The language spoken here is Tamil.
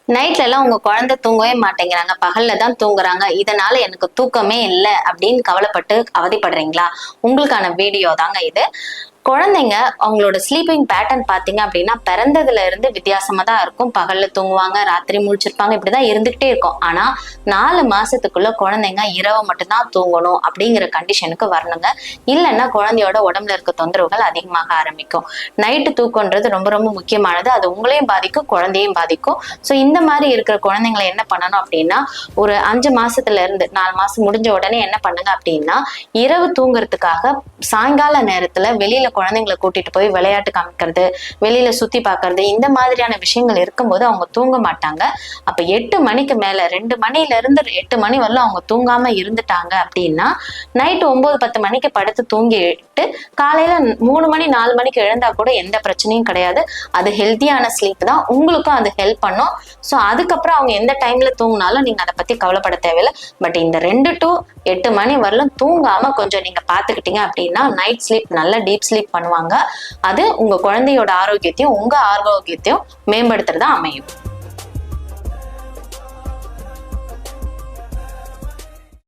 நைட்ல எல்லாம் உங்க குழந்தை தூங்கவே மாட்டேங்கிறாங்க, பகல்ல தான் தூங்குறாங்க, இதனால எனக்கு தூக்கமே இல்லை அப்படின்னு கவலைப்பட்டு அவதிப்படுறீங்களா? உங்களுக்கான வீடியோ தாங்க இது. குழந்தைங்க அவங்களோட ஸ்லீப்பிங் பேட்டர்ன் பாத்தீங்க அப்படின்னா பிறந்ததுல இருந்து வித்தியாசமா தான் இருக்கும். பகல்ல தூங்குவாங்க, ராத்திரி முழிச்சிருப்பாங்க, இப்படிதான் இருந்துகிட்டே இருக்கும். ஆனா 4 மாசத்துக்குள்ள குழந்தைங்க இரவு மட்டும்தான் தூங்கணும் அப்படிங்கிற கண்டிஷனுக்கு வரணுங்க. இல்லைன்னா குழந்தையோட உடம்புல இருக்க தொந்தரவுகள் அதிகமாக ஆரம்பிக்கும். நைட்டு தூக்கம்ன்றது ரொம்ப ரொம்ப முக்கியமானது. அது உங்களையும் பாதிக்கும், குழந்தையும் பாதிக்கும். ஸோ இந்த மாதிரி இருக்கிற குழந்தைங்களை என்ன பண்ணணும் அப்படின்னா, ஒரு 5 மாசத்துல இருந்து 4 மாசம் முடிஞ்ச உடனே என்ன பண்ணுங்க அப்படின்னா, இரவு தூங்குறதுக்காக சாயங்கால நேரத்துல வெளியில குழந்தைங்களை கூட்டிட்டு போய் விளையாட்டு காமிக்கிறது, வெளியில சுத்தி பார்க்கறது, இந்த மாதிரியான விஷயங்கள் இருக்கும்போது அவங்க தூங்க மாட்டாங்க. அப்ப 8 மணிக்கு மேல 2 மணில இருந்து 8 மணி வரலாம் அவங்க தூங்காம இருந்துட்டாங்க அப்படின்னா, நைட்டு 9-10 மணிக்கு படுத்து தூங்கிட்டு காலையில 3 மணி 4 மணிக்கு எழுந்தா கூட எந்த பிரச்சனையும் கிடையாது. அது ஹெல்த்தியான ஸ்லீப் தான், உங்களுக்கும் அது ஹெல்ப் பண்ணும். ஸோ அதுக்கப்புறம் அவங்க எந்த டைம்ல தூங்கினாலும் நீங்க அதை பத்தி கவலைப்பட தேவையில்லை. பட் இந்த 2 to 8 மணி வரலும் தூங்காம கொஞ்சம் நீங்க பாத்துக்கிட்டீங்க அப்படின்னா நைட் ஸ்லீப் நல்ல டீப் ஸ்லீப் பண்ணுவாங்க. அது உங்க குழந்தையோட ஆரோக்கியத்தையும் உங்க ஆரோக்கியத்தையும் மேம்படுத்துறதா அமையும்.